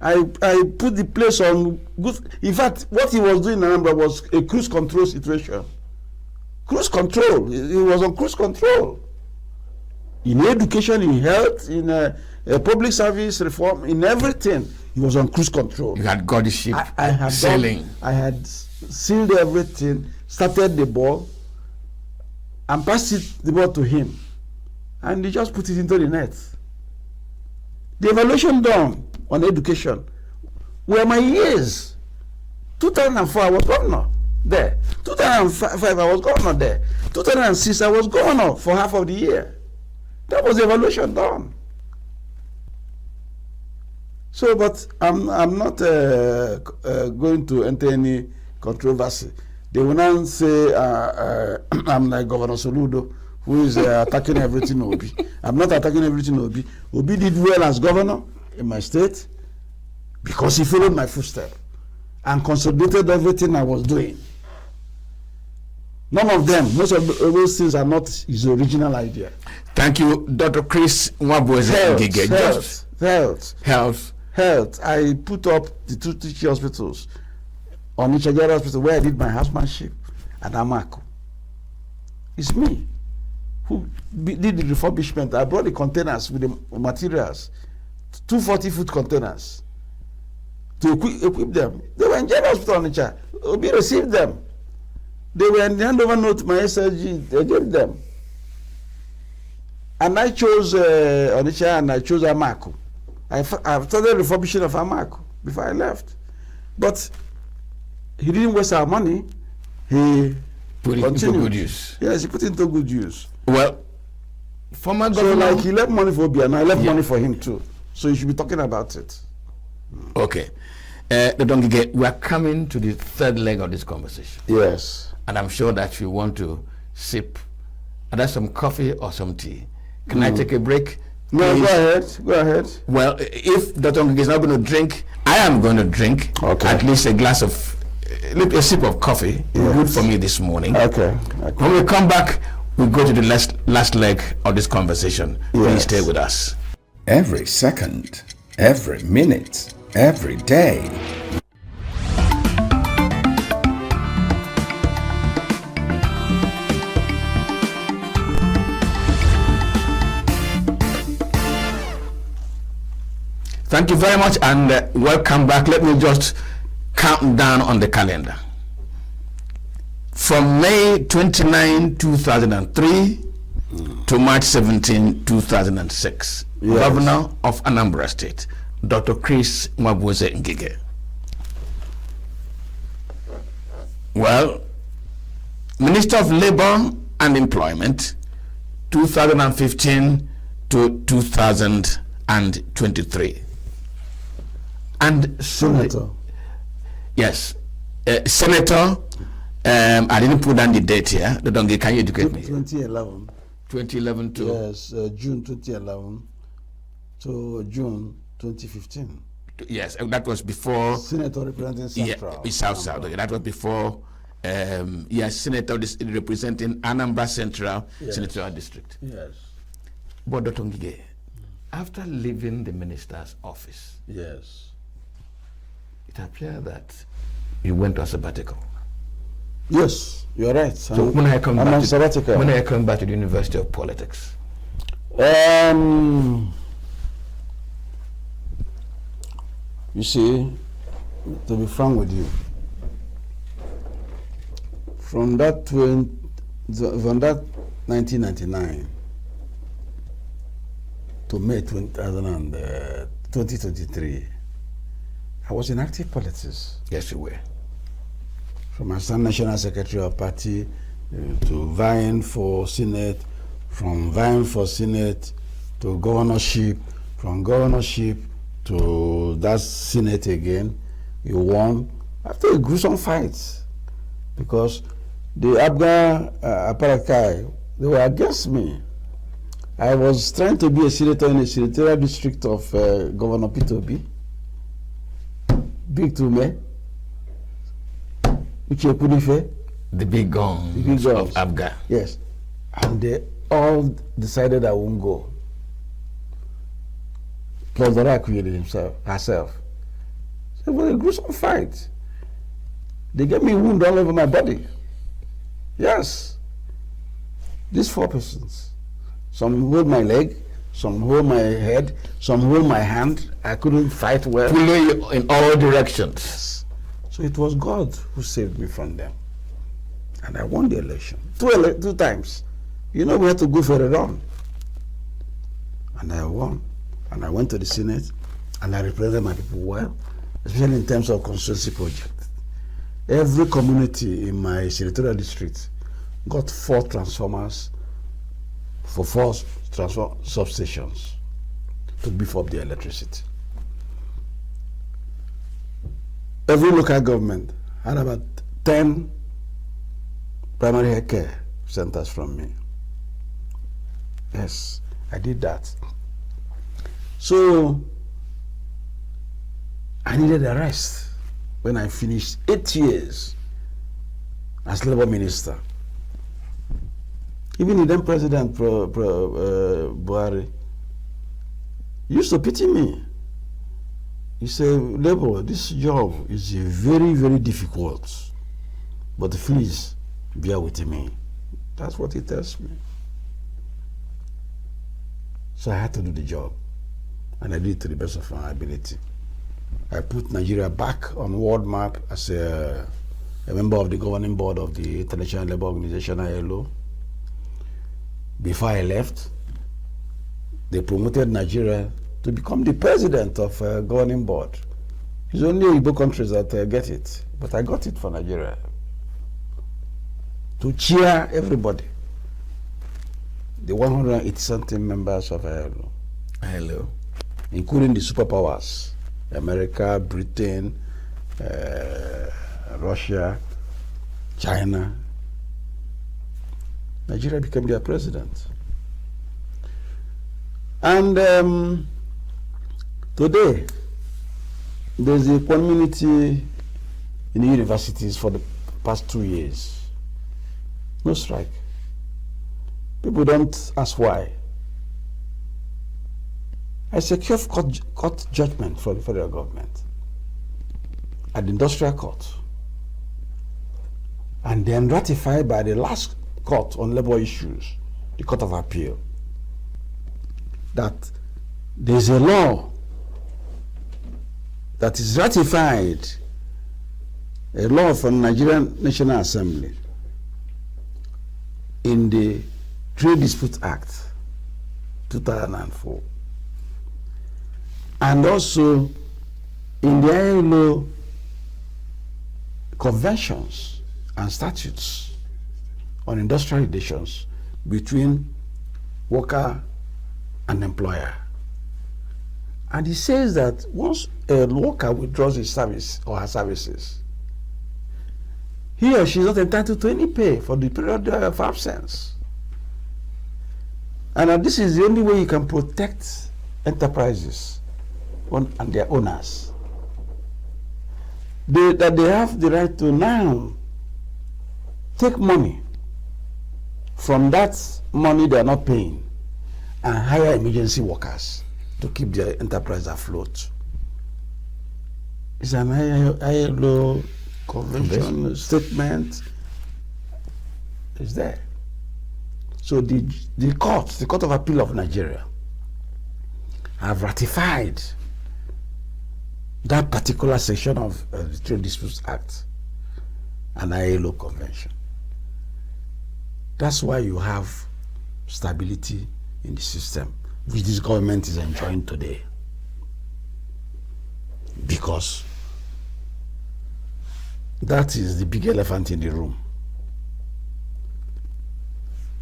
I put the place on good. In fact, what he was doing in Anambra was a cruise control situation. Cruise control. He was on cruise control. In education, in health, in public service reform, in everything, he was on cruise control. You had got the ship I had sailing. I had sealed everything, started the ball, and passed the ball to him. And he just put it into the net. The evaluation done on education were my years. 2004, I was governor there. 2005, I was governor there. 2006, I was governor for half of the year. That was the evaluation done. So, but I'm not going to enter any controversy. They will not say I'm like Governor Soludo, who is attacking everything Obi. I'm not attacking everything Obi. Obi did well as governor in my state because he followed my footsteps and consolidated everything I was doing. None of them, most of those things are not his original idea. Thank you, Dr. Chris Nwabweze Ngige. Health. I put up the two teaching hospitals on Ngige Hospital where I did my housemanship at Amako. It's me who did the refurbishment. I brought the containers with the materials, 240-foot containers, to equip them. They were in Ngige Hospital on Onitsha. Obi received them. They were in the handover note, my SLG, they gave them. And I chose Onitsha and I chose Amako. I started refurbishing of Amako before I left. But he didn't waste our money. He put it into good use. Yes, he put it into good use. Well, former governor... So like he left money for Obi and I left money for him too. So you should be talking about it. Okay. Dr. Ngige, we are coming to the third leg of this conversation. Yes. And I'm sure that you want to sip either some coffee or some tea. Can I take a break? No, please? Go ahead. Well, if Dr. Ngige is not going to drink, I am going to drink at least a glass of, a sip of coffee. Yes. Good for me this morning. Okay. When we come back, we go to the last leg of this conversation. Yes. Please stay with us. Every second, every minute, every day. Thank you very much and welcome back. Let me just count down on the calendar. From May 29, 2003 to March 17, 2006, yes. Governor of Anambra State, Dr. Chris Nwabweze Ngige. Well, Minister of Labor and Employment, 2015 to 2023. And Senator. Yes. Senator, I didn't put down the date here. Can you educate me? 2011. 2011 to? Yes, June 2011 to June 2015. Yes, that was before. Senator representing Central. Yeah, South. Okay, that was before. Yes, Senator representing Anambra Central, yes. Senatorial District. Yes. But Dr. Ngige, after leaving the minister's office, yes, it appeared that you went on sabbatical. Yes, you're right. So when I come back to the University of Politics, you see, to be frank with you, from that 1999 to May 2023, I was in active politics. Yes, you were. From Assistant National Secretary of Party to vying for Senate, from vying for Senate to governorship, from governorship to that Senate again. You won after a gruesome fight because the Abga Aparakai, they were against me. I was trying to be a senator in a senatorial district of Governor Peter Obi. Big to me. The big guns of Abga. Yes. And they all decided I won't go. Plus the Rakwili herself. It was a gruesome fight. They gave me a wound all over my body. Yes. These 4 persons. Some hold my leg, some hold my head, some hold my hand. I couldn't fight well. Pulling you in all directions. Yes. So it was God who saved me from them. And I won the election. 2 times. You know, we had to go for a run. And I won. And I went to the Senate, and I represented my people well, especially in terms of constituency project. Every community in my senatorial district got 4 transformers for 4 substations to beef up their electricity. Every local government had about 10 primary health care centers from me. Yes, I did that. So I needed a rest when I finished 8 years as labor minister. Even the then President Buhari used to pity me. He said, Labor, this job is very, very difficult, but please bear with me. That's what he tells me. So I had to do the job, and I did it to the best of my ability. I put Nigeria back on world map as a member of the governing board of the International Labour Organization, ILO. Before I left, they promoted Nigeria to become the president of a governing board. It's only Igbo countries that get it, but I got it for Nigeria. To cheer everybody, the 180-something members of ILO, including the superpowers, America, Britain, Russia, China. Nigeria became their president. And today, there's a community in the universities for the past 2 years. No strike. People don't ask why. I secured court judgment from the federal government at the industrial court, and then ratified by the last court on labor issues, the Court of Appeal, that there's a law that is ratified, a law from the Nigerian National Assembly in the Trade Dispute Act 2004, and also in the ILO conventions and statutes on industrial relations between worker and employer. And it says that once a worker withdraws his service or her services, he or she is not entitled to any pay for the period of absence. And this is the only way you can protect enterprises and their owners. That they have the right to now take money from that money they are not paying and hire emergency workers to keep their enterprise afloat. It's an ILO convention statement. It's there. So the Court of Appeal of Nigeria have ratified that particular section of the Trade Disputes Act and ILO convention. That's why you have stability in the system, which this government is enjoying today. Because that is the big elephant in the room.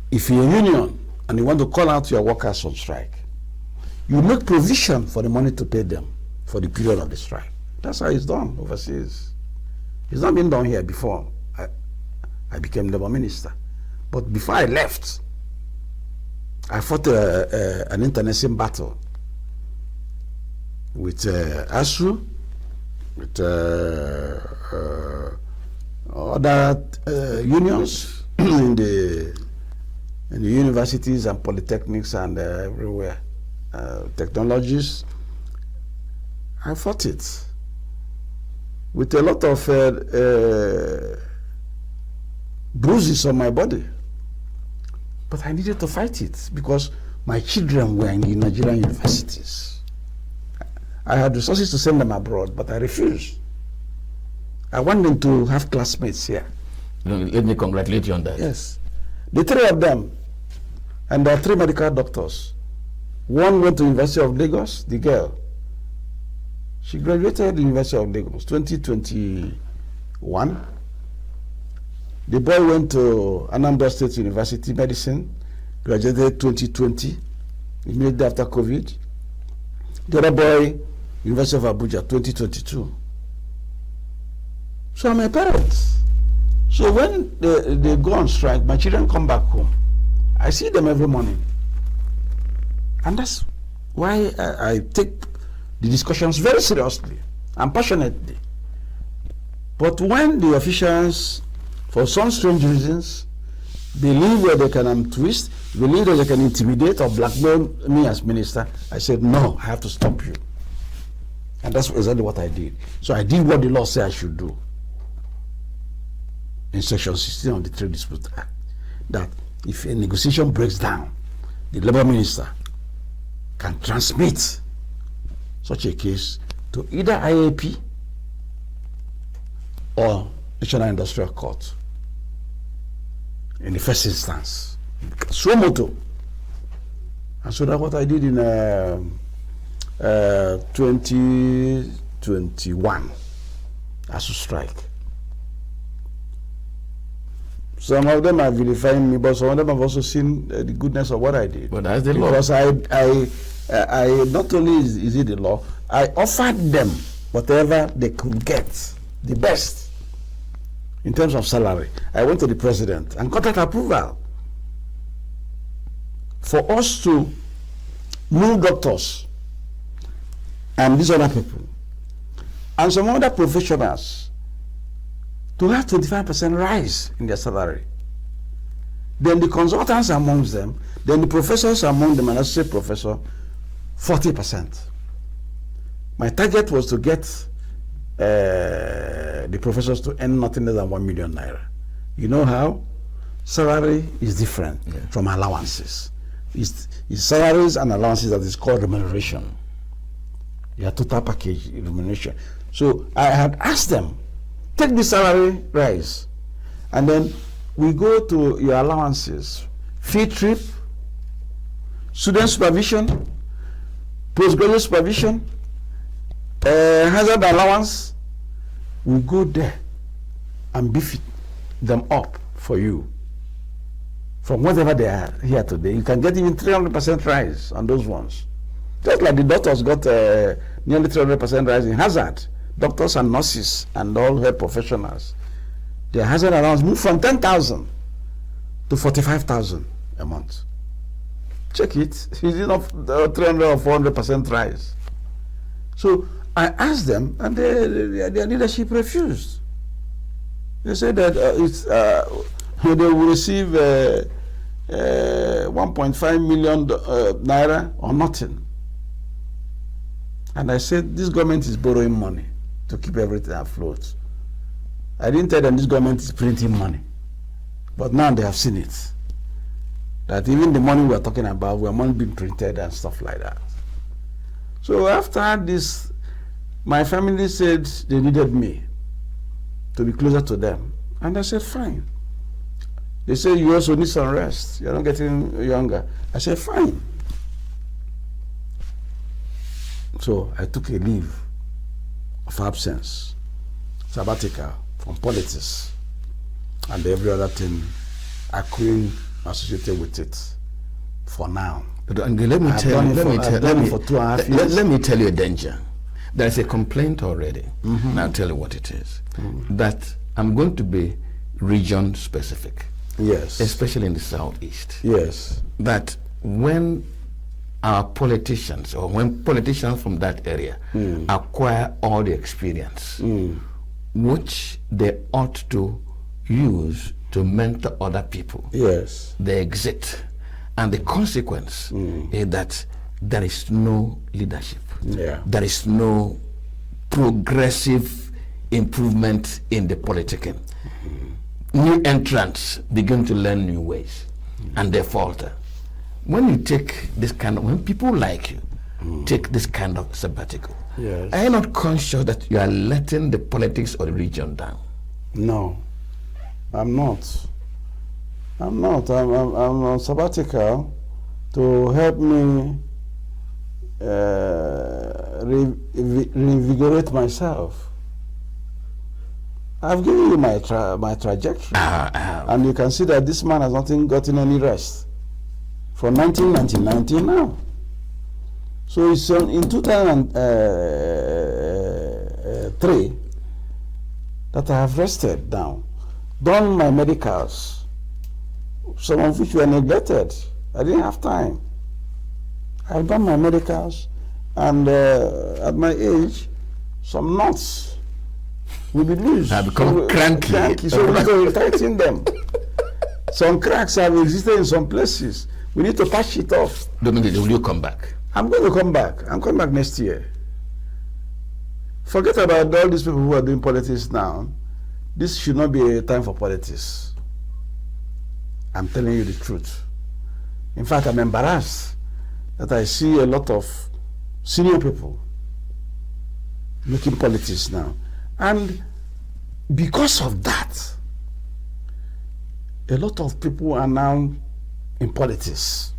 If you're a union and you want to call out your workers on strike, you make provision for the money to pay them for the period of the strike. That's how it's done overseas. It's not been done here before I became labor minister. But before I left, I fought an internecine battle with ASU, with other unions in the universities and polytechnics and everywhere, technologies. I fought it. with a lot of bruises on my body. But I needed to fight it because my children were in Nigerian universities. I had resources to send them abroad, but I refused. I want them to have classmates here. Let me congratulate you on that. Yes. The three of them, and there are 3 medical doctors. One went to University of Lagos, the girl. She graduated at the University of Lagos, 2021. The boy went to Anambra State University Medicine, graduated 2020, immediately after COVID. The other boy, University of Abuja, 2022. So I'm a parent. So when they go on strike, my children come back home. I see them every morning. And that's why I take the discussions very seriously and passionately. But when the officials, for some strange reasons, believe that they can twist, believe that they can intimidate or blackmail me as minister, I said, no, I have to stop you. And that's exactly what I did. So I did what the law said I should do. In Section 16 of the Trade Dispute Act, that if a negotiation breaks down, the labor minister can transmit such a case to either IAP or National Industrial Court in the first instance. Suo motu. And so that's what I did in 2021 as a strike. Some of them are vilifying me, but some of them have also seen the goodness of what I did. But that's the law. Because I not only is it the law, I offered them whatever they could get, the best, in terms of salary. I went to the president and got that approval for us to move doctors and these other people and some other professionals to have 25% rise in their salary. Then the consultants amongst them, then the professors among them, and associate professor, 40%. My target was to get the professors to earn nothing less than 1 million naira. You know how? Salary is different from allowances. It's salaries and allowances that is called remuneration. Your total package remuneration. So I had asked them, take the salary rise, and then we go to your allowances, field trip, student supervision, postgraduate supervision, hazard allowance. We go there and beef them up for you. From whatever they are here today, you can get even 300% rise on those ones. Just like the doctors got nearly 300% rise in hazard. Doctors and nurses and all health professionals, their hazard allowance moved from 10,000 to 45,000 a month. Check it. It's not 300 or 400% rise. So I asked them, and their leadership refused. They said that they will receive 1.5 million naira or nothing. And I said, this government is borrowing money to keep everything afloat. I didn't tell them this government is printing money. But now they have seen it. That even the money we are talking about, we are money being printed and stuff like that. So after this, my family said they needed me to be closer to them. And I said, fine. They said, you also need some rest. You're not getting younger. I said, fine. So I took a leave of absence, sabbatical from politics, and every other thing accruing associated with it for now. But Ngige, let me tell you a danger. There is a complaint already. And I'll tell you what it is. That I'm going to be region specific. Yes. Especially in the southeast. Yes. That when our politicians, or when politicians from that area acquire all the experience which they ought to use to mentor other people, yes, they exit. And the consequence is that there is no leadership. Yeah. There is no progressive improvement in the politicking. New entrants begin to learn new ways, and they falter. When you take this kind of, when people like you take this kind of sabbatical, Yes. are you not conscious that you are letting the politics of the region down? No, I'm not. I'm on sabbatical to help me reinvigorate myself. I've given you my trajectory, and you can see that this man has not gotten any rest from 1999 till now. So it's in 2003 that I have rested down, done my medicals, some of which were neglected. I didn't have time. I've done my medicals, and at my age, some nuts will be loose. I've become cranky. So we need to tighten them. Some cracks have existed in some places. We need to patch it off. Dominic, will you come back? I'm going to come back. I'm coming back next year. Forget about all these people who are doing politics now. This should not be a time for politics. I'm telling you the truth. In fact, I'm embarrassed that I see a lot of senior people making politics now. And because of that, a lot of people are now in politics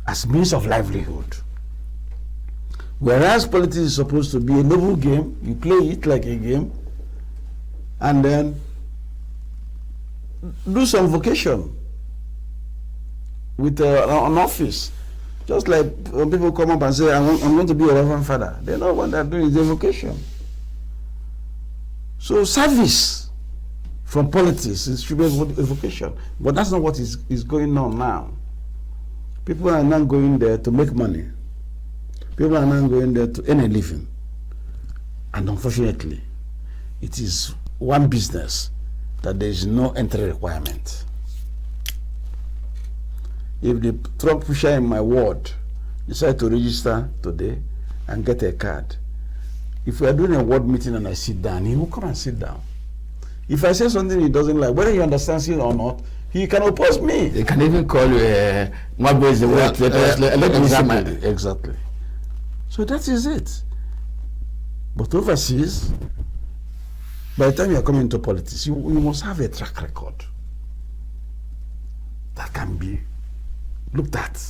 as means of livelihood. Whereas politics is supposed to be a noble game, you play it like a game, and then do some vocation with an office. Just like when people come up and say, I'm going to be a reverend father, they know what they're doing is a vocation. So service from politics should be a vocation, but that's not what is going on now. People are not going there to make money. People are not going there to earn a living. And unfortunately, it is one business that there is no entry requirement. If the truck pusher in my ward decide to register today and get a card, if we are doing a ward meeting and I sit down, he will come and sit down. If I say something he doesn't like, whether he understands it or not, he can oppose me. They can even call you Exactly. So that is it. But overseas, by the time you are coming into politics, you must have a track record that can be looked at.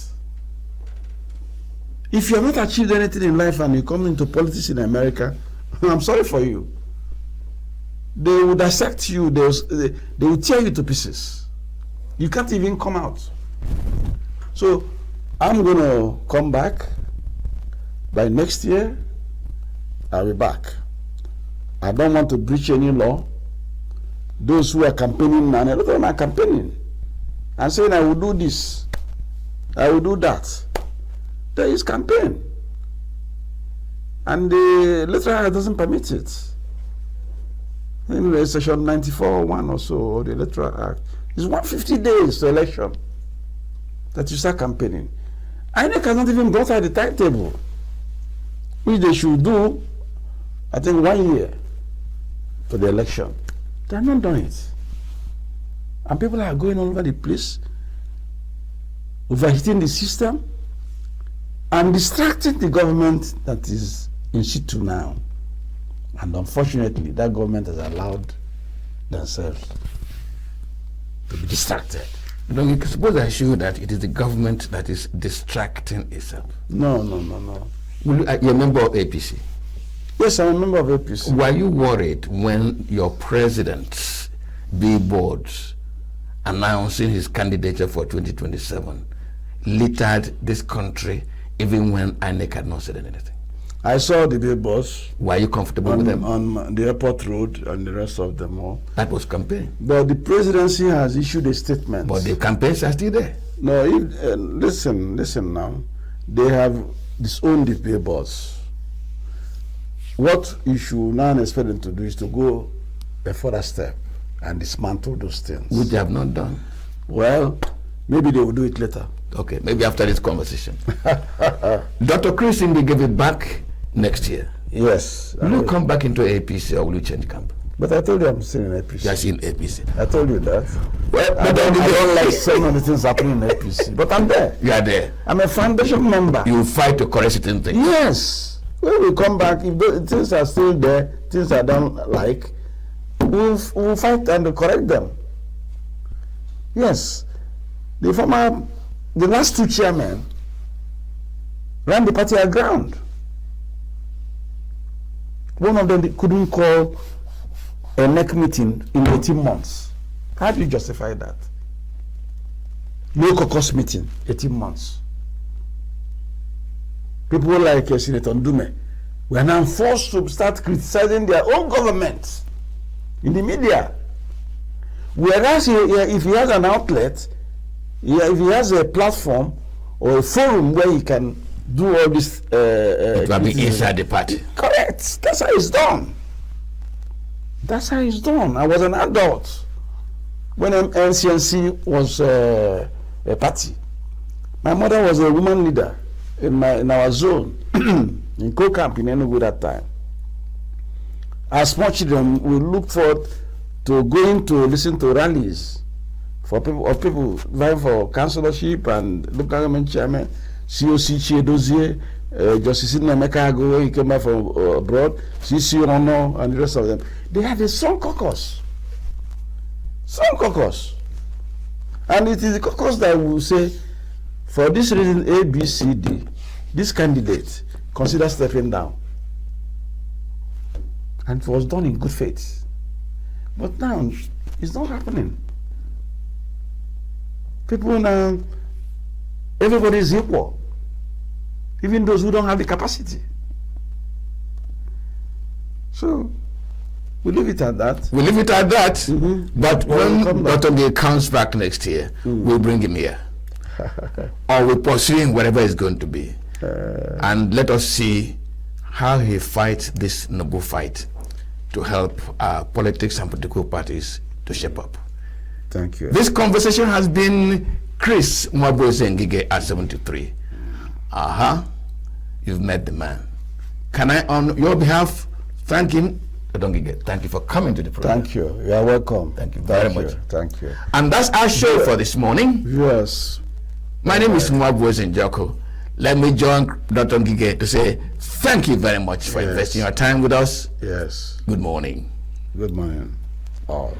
If you have not achieved anything in life and you come into politics in America, I'm sorry for you. They will dissect you, they will tear you to pieces. You can't even come out. So I'm going to come back. By next year, I'll be back. I don't want to breach any law. Those who are campaigning now, a lot of them are campaigning and saying, I will do this, I will do that. There is campaign. And the Electoral Act doesn't permit it. In section 94(1) or so of the Electoral Act, it's 150 days to election that you start campaigning. INEC has not even brought out the timetable, which they should do, I think, 1 year for the election. They are not doing it. And people are going all over the place, overheating the system, and distracting the government that is in situ now. And unfortunately, that government has allowed themselves to be distracted. Don't you suppose I assure you that it is the government that is distracting itself? No. You're a member of APC. Yes, I'm a member of APC. Were you worried when your president's billboards announcing his candidature for 2027 littered this country even when INEC had not said anything? I saw the billboards. Were you comfortable with them? On the airport road and the rest of them all. That was campaign. But the presidency has issued a statement. But the campaigns are still there. No, listen now. They have disowned the billboards. What you should now expect them to do is to go a further step and dismantle those things. Which they have not done. Well, maybe they will do it later. Okay, maybe after this conversation. Dr. Chris Ngige gave it back next year. Yes. Will you come back into APC or will you change camp? But I told you I'm still in APC. You are still in APC. I told you that. Well, I don't like so many things happening in APC, but I'm there. You are there. I'm a foundation member. You will fight to correct certain things. Yes. When we come back, if the things are still there, things I don't like, we'll fight and correct them. Yes. The last two chairmen ran the party aground. One of them couldn't call a NEC meeting in 18 months. How do you justify that? No caucus meeting, 18 months. People like Senator Ndume were now forced to start criticizing their own government in the media. Whereas if he has an outlet, if he has a platform or a forum where he can do all this, it will be inside the party. Correct. That's how it's done. That's how it's done. I was an adult when NCNC was a party. My mother was a woman leader in our zone in Co-Camp in Enugu that time. As small children, we look forward to going to listen to rallies for people vying for councillorship and local government chairman, COC Chiedozie, Justice Nemeka Ago, he came back from abroad, CC Ono, and the rest of them. They had a strong caucus. Strong caucus. And it is the caucus that will say, for this reason, A, B, C, D, this candidate, consider stepping down. And it was done in good faith. But now, it's not happening. People now, everybody is equal. Even those who don't have the capacity. So, we leave it at that. We leave it at that. But when Dr. Ngige comes back next year, we'll bring him here. Or we'll pursue him wherever it's going to be. And let us see how he fights this noble fight to help politics and political parties to shape up. Thank you. This conversation has been Chris Ngige at 73. You've met the man. Can I, on your behalf, thank him? Ngige, thank you for coming to the program. Thank you. You are welcome. Thank you very much. Thank you. And that's our show for this morning. Yes. My name is Njoko. Let me join Dr. Ngige to say thank you very much for investing your time with us. Yes. Good morning. Good morning, all.